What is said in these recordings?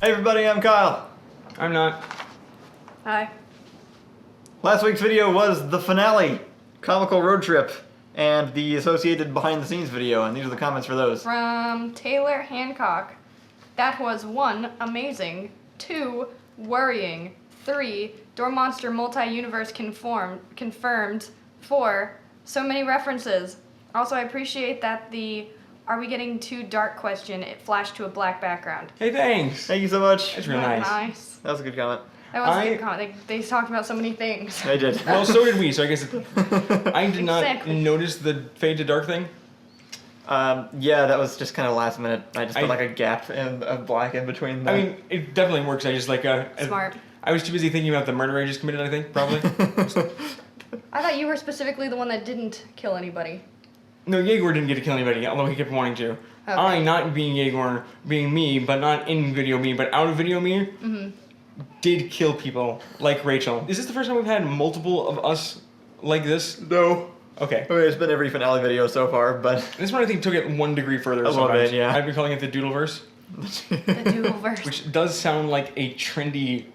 Hey everybody, I'm Kyle. I'm not. Hi. Last week's video was the finale, Comical Road Trip, and the associated behind the scenes video, and these are the comments for those. From Taylor Hancock. That was 1, amazing. 2, worrying. 3, Door Monster multi-universe confirmed. 4, so many references. Also, I appreciate that the "Are we getting too dark?" question, it flashed to a black background. Hey, thanks. Thank you so much. That's real nice. Nice. That was a good comment. That was a good comment. They talked about so many things. They did. Well, so did we, so I guess I did not Exactly. notice the fade to dark thing. Yeah, that was just kind of last minute. I just put I- like a gap of black in between them. I mean, it definitely works. I just like Smart. I was too busy thinking about the murder I just committed, I think, probably. I thought you were specifically the one that didn't kill anybody. No, Yegor didn't get to kill anybody, although he kept wanting to. Okay. I, not being Yegor, being me, but not in video me, but out of video me, did kill people, like Rachel. Is this the first time we've had multiple of us like this? No. Okay. I mean, it's been every finale video so far, but... This one I think took it 1 degree further. A little bit, yeah. I've been calling it the Doodleverse, The Doodleverse. which does sound like a trendy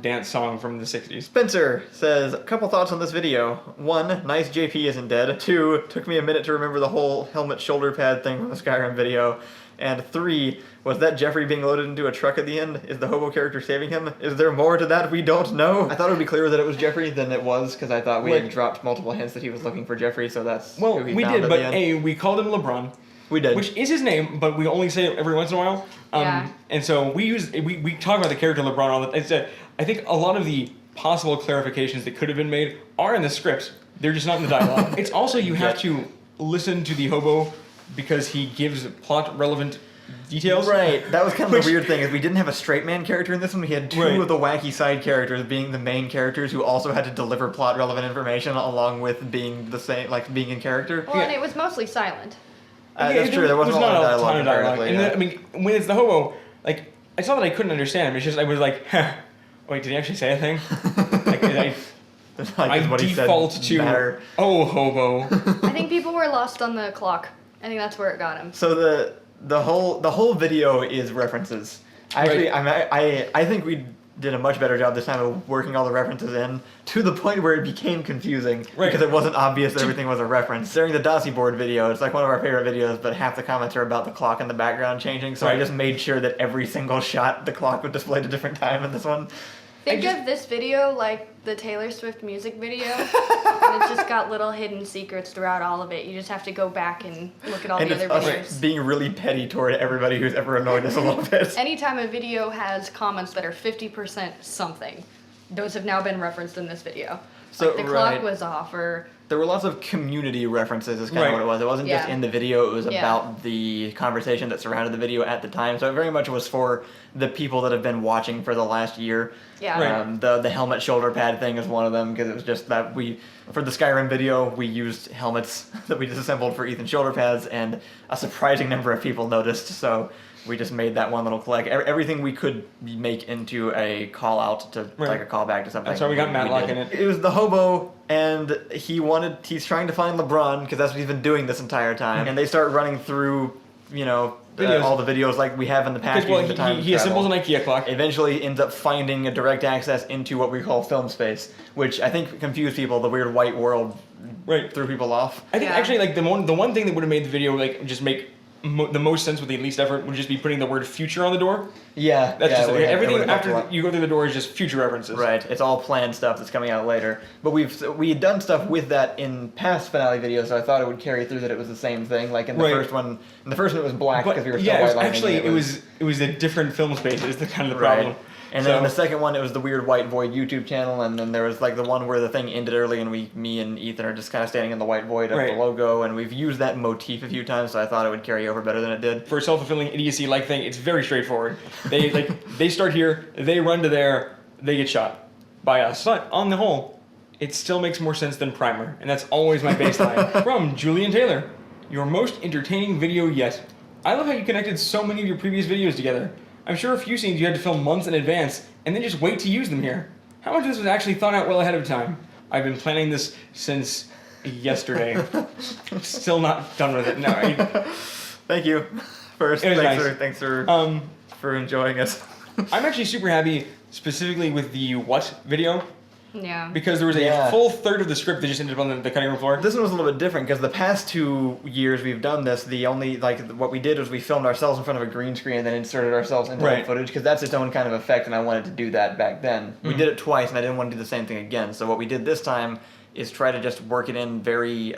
dance song from the 60s. Spencer says, a couple thoughts on this video. 1, nice JP isn't dead. 2, took me a minute to remember the whole helmet shoulder pad thing from the Skyrim video. And 3, was that Jeffrey being loaded into a truck at the end? Is the hobo character saving him? Is there more to that we don't know? I thought it would be clearer that it was Jeffrey than it was, because I thought we had dropped multiple hints that he was looking for Jeffrey, so that's Well, who he we found did, at but the end. we called him LeBron, We did. which is his name, but we only say it every once in a while. Yeah. And so we talk about the character LeBron all the time. I think a lot of the possible clarifications that could have been made are in the script. They're just not in the dialogue. It's also you have to listen to the hobo because he gives plot relevant details. Right, that was kind of Which- the weird thing, is we didn't have a straight man character in this one, we had 2 Right. of the wacky side characters being the main characters who also had to deliver plot relevant information along with being the same, like being in character. Well, and it was mostly silent. That's true, there wasn't a lot of dialogue comparatively. And yeah. then, I mean, when it's the hobo, like, it's not that I couldn't understand him, it's just I was like, wait, did he actually say a thing? Like, I Like, what he said default to, matter. oh, hobo. I think people were lost on the clock. I think that's where it got him. So the whole video is references. Actually, Right. I think we did a much better job this time of working all the references in to the point where it became confusing Right. because it wasn't obvious that everything was a reference. During the Dasi board video, it's like one of our favorite videos, but half the comments are about the clock in the background changing. So I Right. just made sure that every single shot the clock would display at a different time in this one. Think of this video like the Taylor Swift music video, and it's just got little hidden secrets throughout all of it. You just have to go back and look at all And the it's other us videos. being really petty toward everybody who's ever annoyed us a little bit. Anytime a video has comments that are 50% something, those have now been referenced in this video. So, Like the clock right. was off, or There were lots of community references is kind Right. of what it was. It wasn't just Yeah. in the video, it was Yeah. about the conversation that surrounded the video at the time. So it very much was for the people that have been watching for the last year. yeah. Right. The helmet shoulder pad thing is one of them because it was just that for the Skyrim video, we used helmets that we disassembled for Ethan's shoulder pads, and a surprising number of people noticed, so we just made that one little collect. Everything we could make into a call out to Right. like a callback to something. That's why we got Matlock did. in it. It was the hobo, and he's trying to find LeBron because that's what he's been doing this entire time. And they start running through, Videos. all the videos like we have in the past. Because, well, using the time he assembles an IKEA clock. Eventually ends up finding a direct access into what we call film space, which I think confused people. The weird white world Right. threw people off. I think Yeah. actually like the one thing that would have made the video like just make the most sense with the least effort would just be putting the word future on the door. Yeah, That's yeah, just it would've- it everything would've helped a after lot. you go through the door is just future references. Right, it's all planned stuff that's coming out later. But we had done stuff with that in past finale videos, so I thought it would carry through that it was the same thing. Like in the Right. first one, it was black But because we were still yeah, white lining. actually it was a different film space. Is the kind of the Right. problem. And then in the second one, it was the Weird White Void YouTube channel, and then there was like the one where the thing ended early, and me and Ethan are just kind of standing in the white void of Right. the logo, and we've used that motif a few times, so I thought it would carry over better than it did. For a self-fulfilling idiocy like thing, it's very straightforward. They start here, they run to there, they get shot by us. But on the whole, it still makes more sense than Primer, and that's always my baseline. From Julian Taylor, your most entertaining video yet. I love how you connected so many of your previous videos together. I'm sure a few scenes you had to film months in advance, and then just wait to use them here. How much of this was actually thought out well ahead of time? I've been planning this since yesterday. Still not done with it. No. Thank you. First, It was thanks nice. for enjoying us. I'm actually super happy specifically with the what video. Yeah. Because there was a full third of the script that just ended up on the cutting room floor. This one was a little bit different because the past 2 years we've done this, the only, what we did was we filmed ourselves in front of a green screen and then inserted ourselves into the footage because that's its own kind of effect and I wanted to do that back then. We did it twice and I didn't want to do the same thing again. So what we did this time is try to just work it in very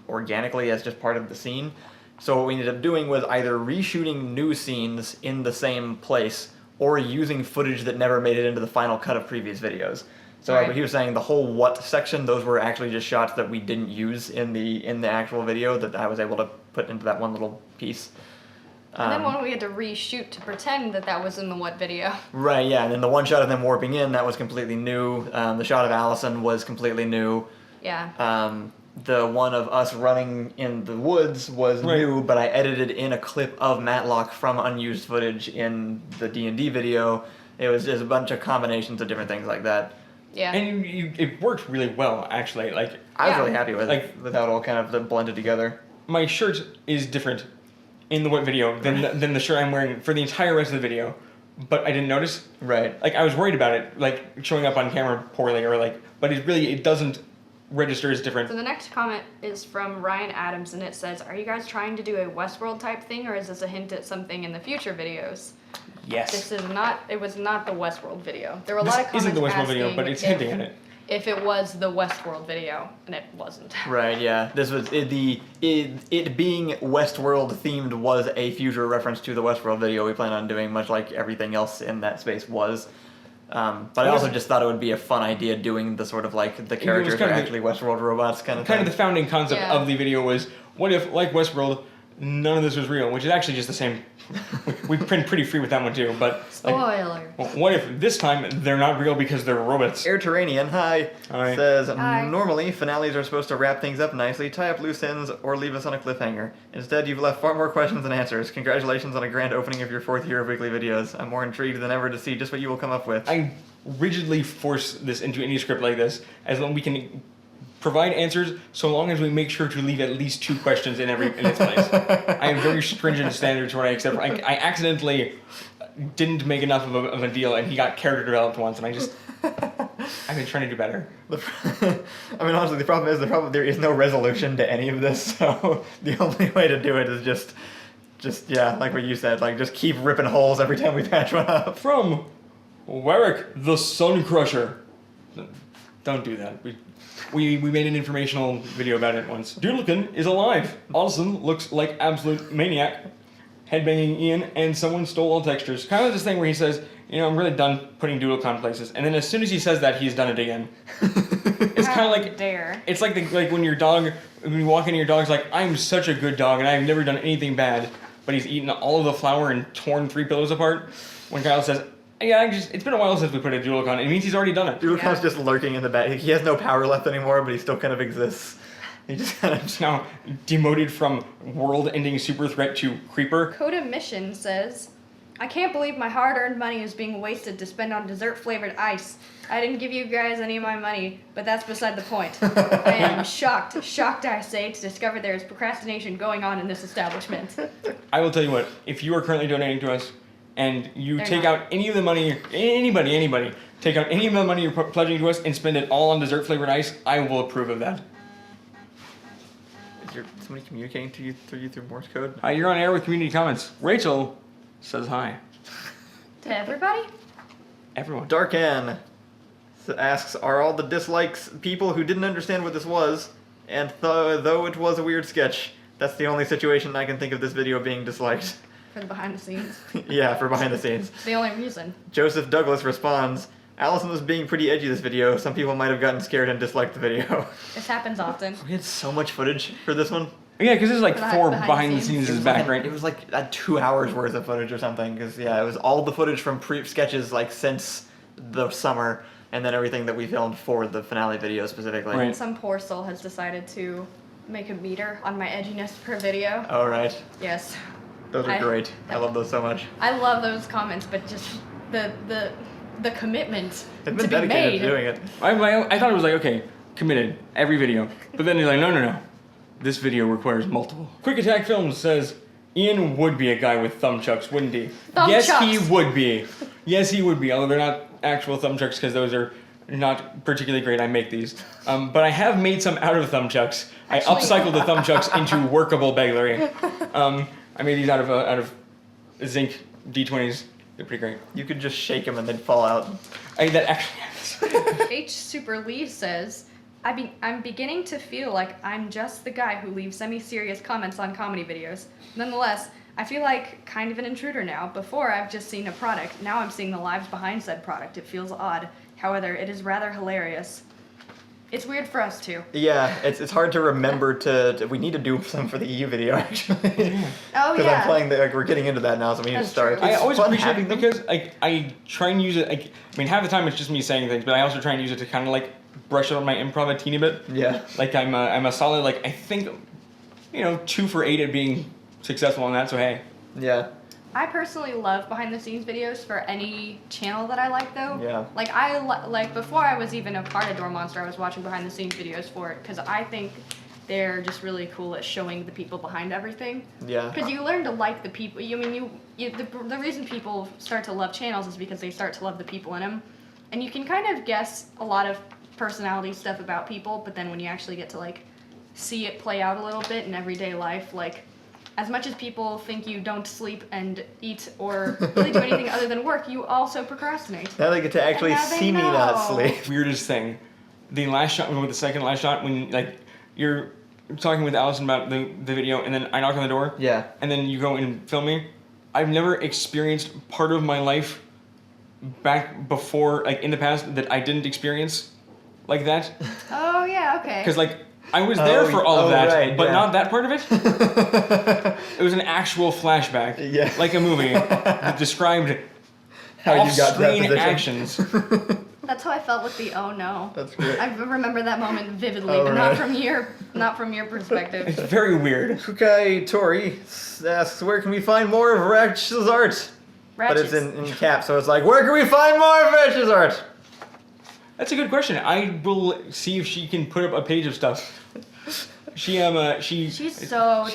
organically as just part of the scene. So what we ended up doing was either reshooting new scenes in the same place or using footage that never made it into the final cut of previous videos. So like what he was saying, the whole what section, those were actually just shots that we didn't use in the actual video that I was able to put into that one little piece. And then one we had to reshoot to pretend that was in the what video. Right, yeah, and then the one shot of them warping in, that was completely new. The shot of Allison was completely new. Yeah. The one of us running in the woods was new, but I edited in a clip of Matlock from unused footage in the D&D video. It was just a bunch of combinations of different things like that. Yeah. And it worked really well, actually. Like I was really happy with it, with how it all kind of blended together. My shirt is different in the what video than the shirt I'm wearing for the entire rest of the video, but I didn't notice. Right. Like I was worried about it, like showing up on camera poorly, but it doesn't register as different. So the next comment is from Ryan Adams, and it says, "Are you guys trying to do a Westworld type thing, or is this a hint at something in the future videos?" Yes. This is not. It was not the Westworld video. There were a lot of comments isn't the Westworld video, asking but it's hinting at it. If it was the Westworld video, and it wasn't. Right. Yeah. This was it being Westworld themed was a future reference to the Westworld video we plan on doing, much like everything else in that space was. But I also just thought it would be a fun idea doing the sort of like the characters are actually Westworld robots kind of thing. Kind of the founding concept of the video was, what if, like Westworld, none of this was real, which is actually just the same. We print pretty free with that one too, but spoiler. What if this time they're not real because they're robots? Airterranian, hi, Hi. says, Hi. Normally finales are supposed to wrap things up nicely, tie up loose ends, or leave us on a cliffhanger. Instead, you've left far more questions than answers. Congratulations on a grand opening of your 4th year of weekly videos. I'm more intrigued than ever to see just what you will come up with. I rigidly force this into any script like this, as long as we can provide answers, so long as we make sure to leave at least 2 questions in its place. I have very stringent standards when I accept. I accidentally didn't make enough of a deal, and he got character developed once, and I've been trying to do better. I mean, honestly, the problem is there is no resolution to any of this, so the only way to do it is just like what you said, like just keep ripping holes every time we patch one up. From Warwick, the Sun Crusher. Don't do that. We made an informational video about it once. Doodlekin is alive. Allison looks like absolute maniac. Headbanging Ian, and someone stole all textures. Kind of this thing where he says, I'm really done putting Doodlecon places. And then as soon as he says that, he's done it again. It's kind of like dare. It's like when you walk in, your dog's like, I'm such a good dog, and I've never done anything bad. But he's eaten all of the flour and torn 3 pillows apart. When Kyle says, it's been a while since we put a Doodlecon. It means he's already done it. Doodlecon's just lurking in the back. He has no power left anymore, but he still kind of exists. He just kind of now demoted from world-ending super threat to creeper. Code of Mission says, I can't believe my hard-earned money is being wasted to spend on dessert-flavored ice. I didn't give you guys any of my money, but that's beside the point. I am shocked I say, to discover there is procrastination going on in this establishment. I will tell you what, if you are currently donating to us, and you take not. out any of the money, anybody, take out any of the money you're pledging to us and spend it all on dessert-flavored ice, I will approve of that. Is somebody communicating to you through Morse code? Hi, you're on air with community comments. Rachel says hi. To everybody? Everyone. Darkan asks, are all the dislikes people who didn't understand what this was, and though it was a weird sketch, that's the only situation I can think of this video being disliked. For the behind the scenes. Yeah, for behind the scenes. The only reason. Joseph Douglas responds, Allison was being pretty edgy this video. Some people might have gotten scared and disliked the video. This happens often. We had so much footage for this one. Yeah, because there's like 4 behind the scenes. scenes back, right? It was like 2 hours worth of footage or something. Because, it was all the footage from sketches like since the summer, and then everything that we filmed for the finale video specifically. Right. Some poor soul has decided to make a meter on my edginess per video. Oh, right. Yes. Those are great. I love those so much. I love those comments, but just the commitment They've to been be dedicated made. to doing it. I thought it was like, okay, committed, every video. But then you're like, no. This video requires multiple. Quick Attack Films says, Ian would be a guy with thumb chucks, wouldn't he? Thumb yes, chucks. he would be. Yes, he would be, although they're not actual thumb chucks because those are not particularly great. I make these. But I have made some out of thumb chucks. I upcycled the thumb chucks into workable baglery. I made these out of zinc D20s. They're pretty great. You could just shake them and they'd fall out. That actually happens. H Super Lee says, I'm beginning to feel like I'm just the guy who leaves semi-serious comments on comedy videos. Nonetheless, I feel like kind of an intruder now. Before, I've just seen a product. Now I'm seeing the lives behind said product. It feels odd. However, it is rather hilarious. It's weird for us, too. Yeah, it's hard to remember to we need to do some for the EU video, actually. Oh, Because yeah. I'm playing we're getting into that now, so we need to That's start. true. I It's always fun appreciate having it them. because I try and use it. Half the time it's just me saying things, but I also try and use it to kind of like brush up on my improv a teeny bit. Yeah. Like I'm a solid I think, 2 for 8 at being successful on that. So hey. Yeah. I personally love behind the scenes videos for any channel that I like, though. Yeah. Like before I was even a part of Door Monster, I was watching behind the scenes videos for it because I think they're just really cool at showing the people behind everything. Yeah. Because you learn to like the people. The reason people start to love channels is because they start to love the people in them, and you can kind of guess a lot of personality stuff about people, but then when you actually get to see it play out a little bit in everyday life, as much as people think you don't sleep and eat or really do anything other than work, you also procrastinate. Now they get to actually And now they see me not know. sleep. Weirdest thing, the last shot with the second last shot when you're talking with Allison about the video and then I knock on the door. Yeah. And then you go and film me. I've never experienced part of my life back before, in the past, that I didn't experience like that. Oh, yeah, okay. Because, I was there for all of that, right, but yeah. not that part of it. It was an actual flashback. Yeah. Like a movie that described How you got to that off-screen position. actions. That's how I felt with the oh no. That's great. I remember that moment vividly, Oh, but right. not from your perspective. It's very weird. Kukai Tori asks, where can we find more of Ratchet's art? But it's in caps, so it's where can we find more of Ratchet's art? That's a good question. I will see if she can put up a page of stuff. She's so She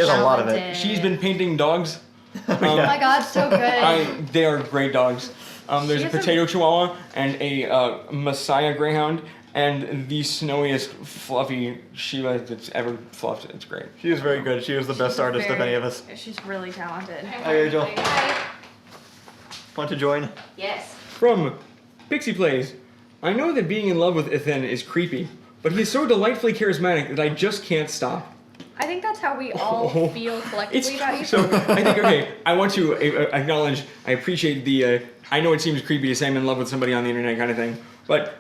has a lot of it. talented. She's been painting dogs. Oh my god, so good. They are great dogs. There's She a has a- potato chihuahua and a Messiah greyhound and the snowiest fluffy Shiva that's ever fluffed. It's great. She is very good. She was the best artist of any of us. She's really talented. Hi, Angel. Want to join? Yes. From Pixie Plays, I know that being in love with Ethan is creepy, but he's so delightfully charismatic that I just can't stop. I think that's how we all feel collectively about you. So I think, okay, I want to acknowledge, I appreciate the, I know it seems creepy to say I'm in love with somebody on the internet kind of thing, but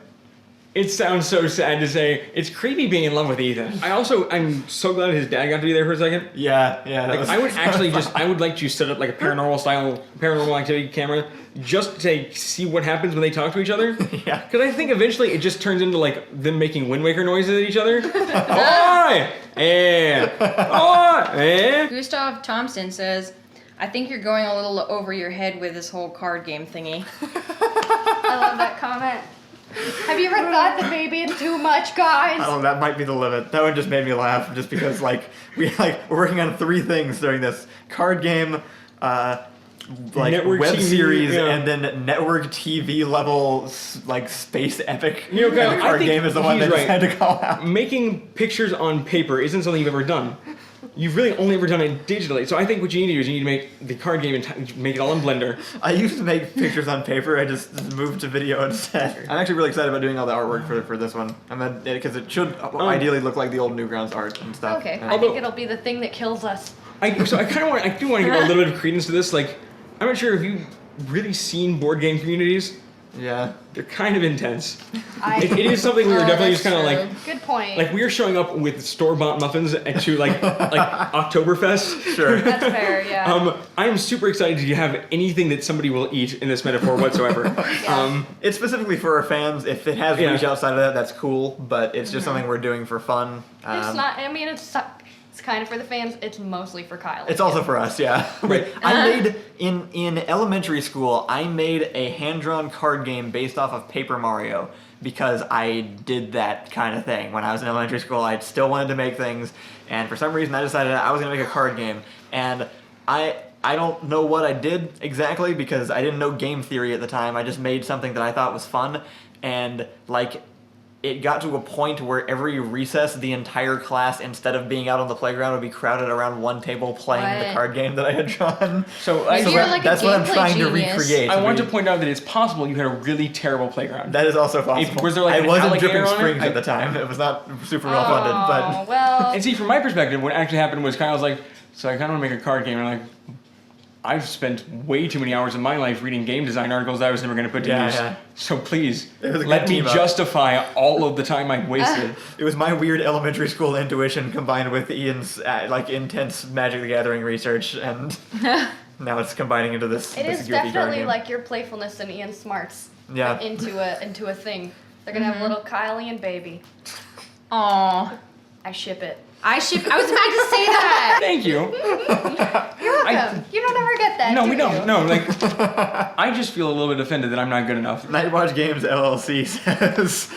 it sounds so sad to say it's creepy being in love with Ethan. I'm so glad his dad got to be there for a second. Yeah, yeah. Like, I would actually I would like to set up a paranormal activity camera just to see what happens when they talk to each other. Yeah. Because I think eventually it just turns into them making Wind Waker noises at each other. Oi! Eh! Oi! Eh! Gustav Thompson says, I think you're going a little over your head with this whole card game thingy. I love that comment. Have you ever thought that maybe it's too much, guys? Oh, that might be the limit. That one just made me laugh, just because we're working on 3 things during this: card game, Network web TV, series, yeah. and then network TV level space epic. You know, Kyle, and the I card think game is the one he's that right. decided to call out. Making pictures on paper isn't something you've ever done. You've really only ever done it digitally. So I think what you need to do is you need to make the card game and make it all in Blender. I used to make pictures on paper. I just moved to video instead. I'm actually really excited about doing all the artwork for this one. Because it should ideally look like the old Newgrounds art and stuff. Okay, Yeah. I think it'll be the thing that kills us. I do want to give a little bit of credence to this. I'm not sure if you've really seen board game communities. Yeah. They're kind of intense. I- It is something we were definitely just that's kind of true. Good point. we were showing up with store-bought muffins to Oktoberfest. Sure. That's fair, yeah. I am super excited to have anything that somebody will eat in this metaphor whatsoever. It's specifically for our fans. If it has Yeah. reach outside of that, that's cool. But it's just something we're doing for fun. It's not. I mean, it's kind of for the fans. It's mostly for Kyle. It's also for us, yeah. Right. I made in elementary school. I made a hand-drawn card game based off of Paper Mario because I did that kind of thing when I was in elementary school. I still wanted to make things, and for some reason, I decided I was gonna make a card game. And I don't know what I did exactly because I didn't know game theory at the time. I just made something that I thought was fun, and like it got to a point where every recess, the entire class, instead of being out on the playground, would be crowded around one table playing the What? card game that I had drawn. So Maybe you're like a that's what I'm gameplay trying to genius. recreate. I want to point out that it's possible you had a really terrible playground. That is also possible. Was there, like, I an wasn't alligator dripping on it? springs at the time. It was not super well funded, Oh, but well. And see, from my perspective, what actually happened was Kyle was like, so I kind of want to make a card game. And I'm like, I've spent way too many hours of my life reading game design articles that I was never going to put to use. Yeah. So please, It was a let good me team up. justify all of the time I wasted. it was my weird elementary school intuition combined with Ian's like intense Magic the Gathering research, and now it's combining into this. It this is goofy card definitely game. like your playfulness and Ian Smarts Yeah. into a thing. They're gonna have a little Kylie and baby. Aw. I ship it. I was about to say that. Thank you. You're welcome. You don't ever get that. No, do we don't. you? No, like, I just feel a little bit offended that I'm not good enough. Nightwatch Games LLC says,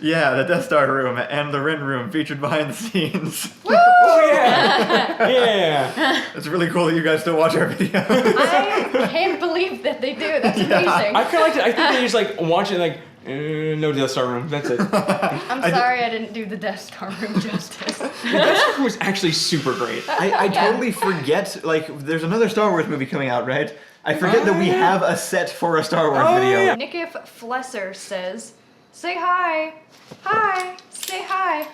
yeah, the Death Star room and the Ren room featured behind the scenes. Oh, yeah. Yeah. It's really cool that you guys still watch our videos. I can't believe that they do. That's Yeah. amazing. I kind of like to, I think they just like watch it like, no Death Star room. That's it. The I'm sorry I didn't do the Death Star room justice. Death Star room was actually super great. I totally forget, like, there's another Star Wars movie coming out, right? I forget that we have a set for a Star Wars video. yeah. Nickif Flesser says, say hi. Hi. Say hi.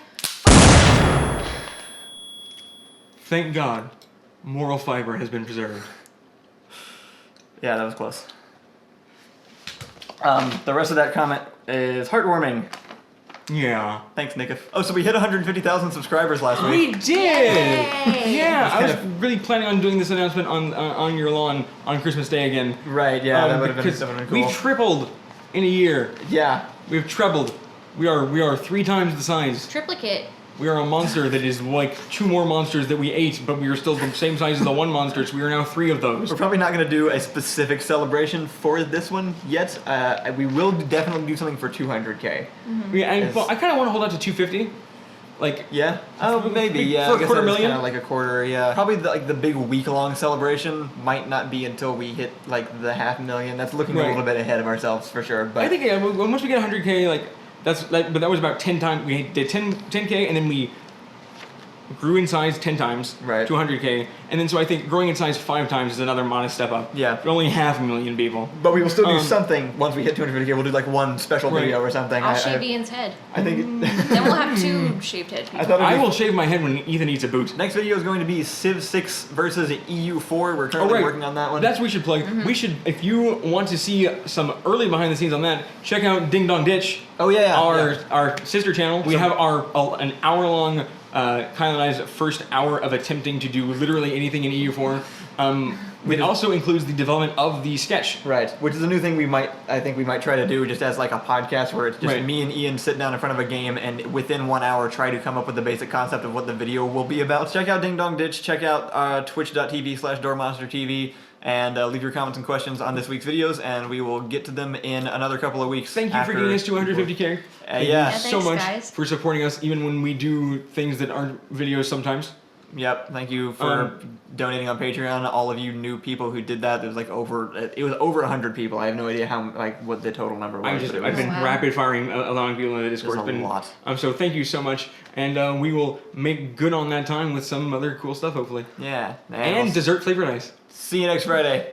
Thank God, moral fiber has been preserved. Yeah, that was close. The rest of that comment is heartwarming. Yeah. Thanks, Nickif. Oh, so we hit 150,000 subscribers last We week. did! Yay! Yeah, I was kind really planning on doing this announcement on your lawn on Christmas Day again. Right, yeah, that would have because been cool. we tripled in a year. Yeah. We've trebled. We are 3 times the size. Triplicate. We are a monster that is like 2 more monsters that we ate, but we are still the same size as the one monster, so we are now 3 of those. We're probably not going to do a specific celebration for this one yet. We will definitely do something for 200K. Yeah, and Yes. well, I kind of want to hold out to 250. Like, Yeah? Oh, maybe, yeah. For I a guess quarter that was million? Kind of like a quarter, yeah. Probably the big week-long celebration might not be until we hit like the 500,000. That's looking a Right. little bit ahead of ourselves for sure. But I think yeah, once we get 100K, like but that was about 10 times. We did 10K, and then we grew in size 10 times Right. to 100K, and then so I think growing in size 5 times is another modest step up. Yeah. But only 500,000 people. But we will still do Um, something once we hit 250K. We'll do like one special Right. video or something. I'll shave Ian's head. I think Then we'll have 2 shaved head I people. thought I it'd be- will shave my head when Ethan eats a boot. Next video is going to be Civ 6 versus EU4. We're currently working on that one. That's what we should plug. We should, if you want to see some early behind the scenes on that, check out Ding Dong Ditch. Oh, yeah. Our sister channel. We have an hour long Kyle and I's first hour of attempting to do literally anything in EU4. It also includes the development of the sketch. Right, which is a new thing I think we might try to do just as like a podcast where it's just Right. me and Ian sit down in front of a game and within 1 hour try to come up with the basic concept of what the video will be about. Check out Ding Dong Ditch, check out twitch.tv/DoorMonsterTV, and leave your comments and questions on this week's videos, and we will get to them in another couple of weeks. Thank you for getting us to 150K. Thank yeah. you so thanks, much guys. for supporting us, even when we do things that aren't videos sometimes. Yep, thank you for donating on Patreon. All of you new people who did that, it was over 100 people. I have no idea what the total number was. but it I've was- been Wow. rapid firing, allowing people in the Discord. There's a lot. So thank you so much, and we will make good on that time with some other cool stuff, hopefully. Yeah. And we'll dessert flavored ice. see you next Friday.